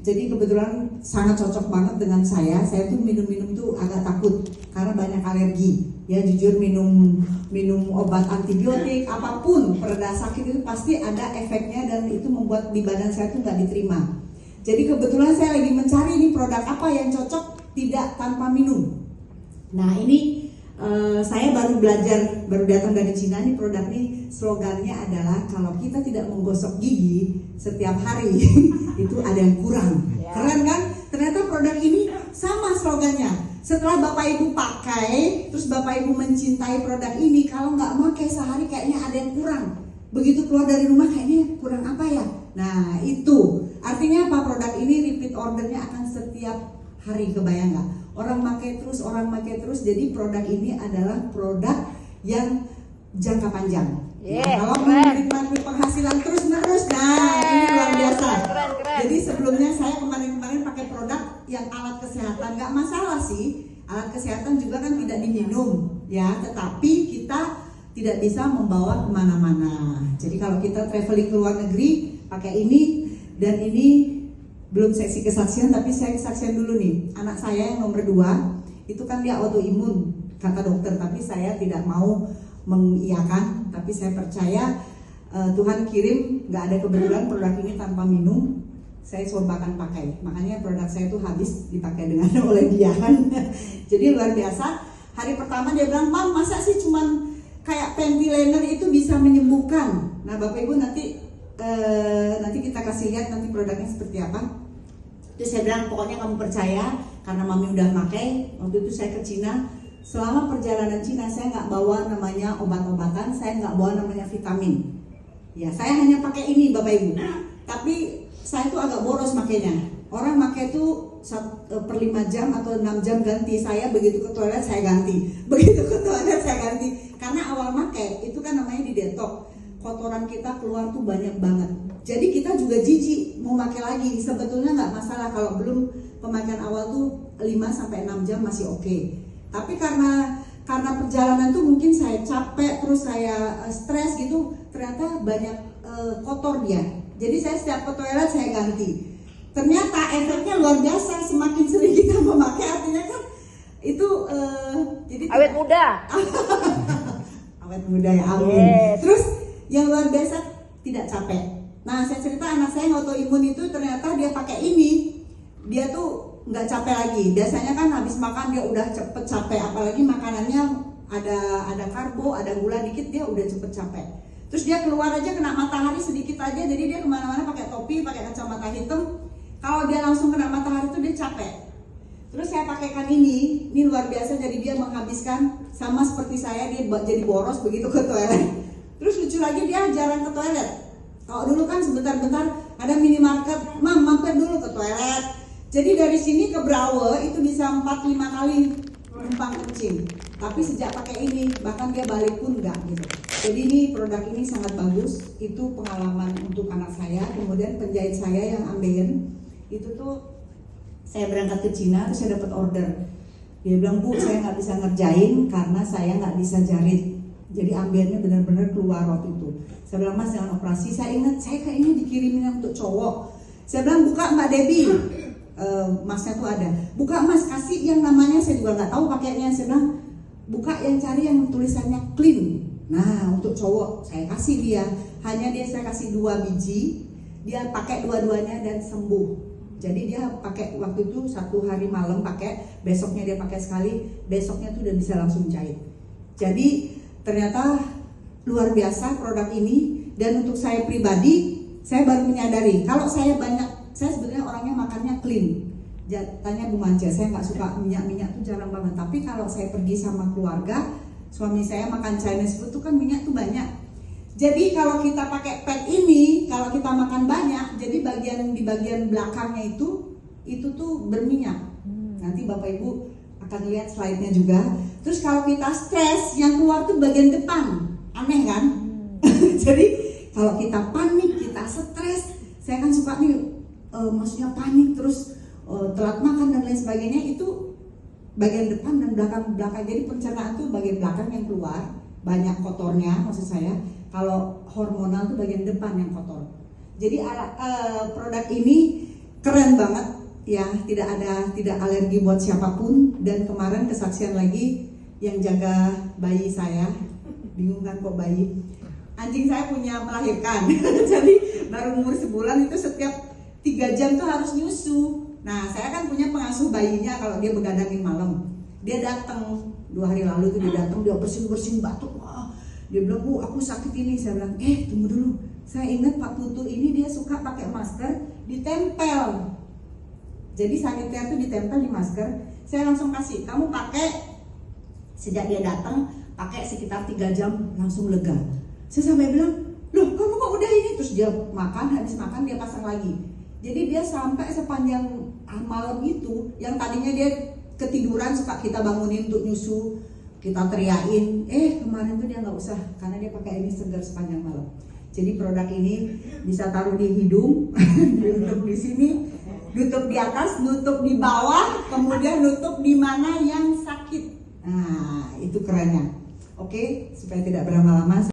Jadi kebetulan sangat cocok banget dengan saya. Saya tuh minum-minum tuh agak takut karena banyak alergi. Ya jujur minum obat antibiotik apapun pereda sakit itu pasti ada efeknya dan itu membuat di badan saya tuh nggak diterima. Jadi kebetulan saya lagi mencari nih produk apa yang cocok tidak tanpa minum. Nah ini saya baru datang dari Cina. Nih produk ini slogannya adalah kalau kita tidak menggosok gigi setiap hari itu ada yang kurang. Keren kan? Ternyata produk ini sama slogannya. Setelah Bapak Ibu pakai, terus Bapak Ibu mencintai produk ini, kalau nggak pakai sehari kayaknya ada yang kurang. Begitu keluar dari rumah kayaknya kurang apa ya? Nah itu artinya apa? Produk ini repeat ordernya akan setiap hari, kebayang nggak? Orang pakai terus, jadi produk ini adalah produk yang jangka panjang. Kalau menerima penghasilan terus-menerus, nah ini luar biasa. Keren. Jadi sebelumnya saya kemarin pakai produk yang alat kesehatan, nggak masalah sih. Alat kesehatan juga kan tidak diminum, ya. Tetapi kita tidak bisa membawa kemana-mana. Jadi kalau kita traveling ke luar negeri pakai ini, dan ini belum seksi kesaksian, tapi saya kesaksian dulu nih. Anak saya yang nomor 2 itu kan dia autoimun kata dokter, tapi saya tidak mau mengiyakan, tapi saya percaya Tuhan kirim, nggak ada kebetulan produk ini tanpa minum. Saya cobakan pakai, makanya produk saya itu habis dipakai dengan oleh dia kan. Jadi luar biasa. Hari pertama dia bilang, "Mam, masa sih cuman kayak panty liner itu bisa menyembuhkan?" Nah Bapak Ibu nanti kita kasih lihat nanti produknya seperti apa. Terus saya bilang pokoknya kamu percaya karena Mami udah pakai. Waktu itu saya ke Cina. Selama perjalanan Cina saya nggak bawa namanya obat-obatan, saya nggak bawa namanya vitamin. Ya saya hanya pakai ini Bapak Ibu. Tapi saya tuh agak boros makainya. Orang pakai tuh per 5 jam atau 6 jam ganti. Saya begitu ke toilet saya ganti. Begitu ke toilet saya ganti. Karena awal pakai itu kan namanya di detok. Kotoran kita keluar tuh banyak banget. Jadi kita juga jijik mau pakai lagi. Sebetulnya nggak masalah kalau belum pemakaian awal tuh 5-6 jam masih oke. Tapi karena perjalanan tuh mungkin saya capek terus saya stres gitu, ternyata banyak kotor dia. Jadi saya setiap ke toilet saya ganti. Ternyata efeknya luar biasa. Semakin sering kita memakai artinya kan itu jadi awet muda. Awet muda ya, amin. Yes. Terus yang luar biasa tidak capek. Nah saya cerita anak saya yang autoimun itu ternyata dia pakai ini, dia tuh nggak capek lagi. Biasanya kan habis makan dia udah cepet capek, apalagi makanannya ada karbo, ada gula dikit dia udah cepet capek. Terus dia keluar aja kena matahari sedikit aja, jadi dia kemana-mana pakai topi, pakai kacamata hitam. Kalau dia langsung kena matahari itu dia capek. Terus saya pakaikan ini luar biasa. Jadi dia menghabiskan sama seperti saya, dia jadi boros begitu ke toilet. Terus lucu lagi dia jarang ke toilet. Kalau dulu kan sebentar-bentar ada minimarket, "Mam, mampir dulu ke toilet." Jadi dari sini ke Brawe itu bisa 4-5 kali numpang kencing. Tapi sejak pakai ini bahkan dia balik pun enggak gitu. Jadi ini produk ini sangat bagus. Itu pengalaman untuk anak saya. Kemudian penjahit saya yang ambeien itu tuh saya berangkat ke Cina terus saya dapat order. Dia bilang, "Bu, saya nggak bisa ngerjain karena saya nggak bisa jahit." Jadi ambeiennya benar-benar keluar waktu itu. Saya bilang, "Mas jangan operasi." Saya ingat saya kayaknya dikirimin untuk cowok. Saya bilang, "Buka Mbak Debbie." Masnya tuh ada. "Buka Mas, kasih yang namanya," saya juga nggak tahu pakainya. Saya bilang, "Buka yang cari yang tulisannya clean." Nah untuk cowok saya kasih dia. Hanya saya kasih 2 biji. Dia pakai dua-duanya dan sembuh. Jadi dia pakai waktu itu 1 hari malam pakai, besoknya dia pakai sekali, besoknya tuh udah bisa langsung jahit. Jadi ternyata luar biasa produk ini. Dan untuk saya pribadi, saya baru menyadari kalau saya sebetulnya orangnya makannya clean. Tanya Bu Manja, saya nggak suka minyak tuh jarang banget. Tapi kalau saya pergi sama keluarga, suami saya makan Chinese food tuh kan minyak tuh banyak. Jadi kalau kita pakai pad ini, kalau kita makan banyak, jadi di bagian belakangnya itu tuh berminyak. Nanti Bapak Ibu akan lihat slide-nya juga. Terus kalau kita stres, yang keluar tuh bagian depan. Aneh kan? Jadi kalau kita panik, kita stres, saya kan suka nih maksudnya panik terus telat makan dan lain sebagainya, itu bagian depan dan belakang. Jadi pencernaan tuh bagian belakang yang keluar banyak kotornya, maksud saya. Kalau hormonal tuh bagian depan yang kotor. Jadi produk ini keren banget ya, tidak alergi buat siapapun. Dan kemarin kesaksian lagi yang jaga bayi saya, bingung kan kok bayi, anjing saya punya melahirkan jadi baru umur sebulan itu setiap 3 jam tuh harus nyusu. Nah saya kan punya pengasuh bayinya, kalau dia begadangin malam, dia datang 2 hari lalu tuh, dia datang, dia bersin batuk, wah dia bilang, Bu aku sakit ini. Saya bilang, tunggu dulu, saya ingat Pak Putu ini dia suka pakai masker ditempel, jadi sanitnya tuh ditempel di masker. Saya langsung kasih, kamu pakai. Sejak dia datang pakai sekitar 3 jam langsung lega. Saya sampai bilang, loh kamu kok udah ini? Terus dia makan, habis makan dia pasang lagi. Jadi dia sampai sepanjang malam itu, yang tadinya dia ketiduran suka kita bangunin untuk nyusu, kita teriakin, kemarin tuh dia nggak usah, karena dia pakai ini segar sepanjang malam. Jadi produk ini bisa taruh di hidung, nutup di sini, nutup di atas, nutup di bawah, kemudian nutup di mana yang sakit. Nah itu kerennya. Oke, supaya tidak berlama-lama.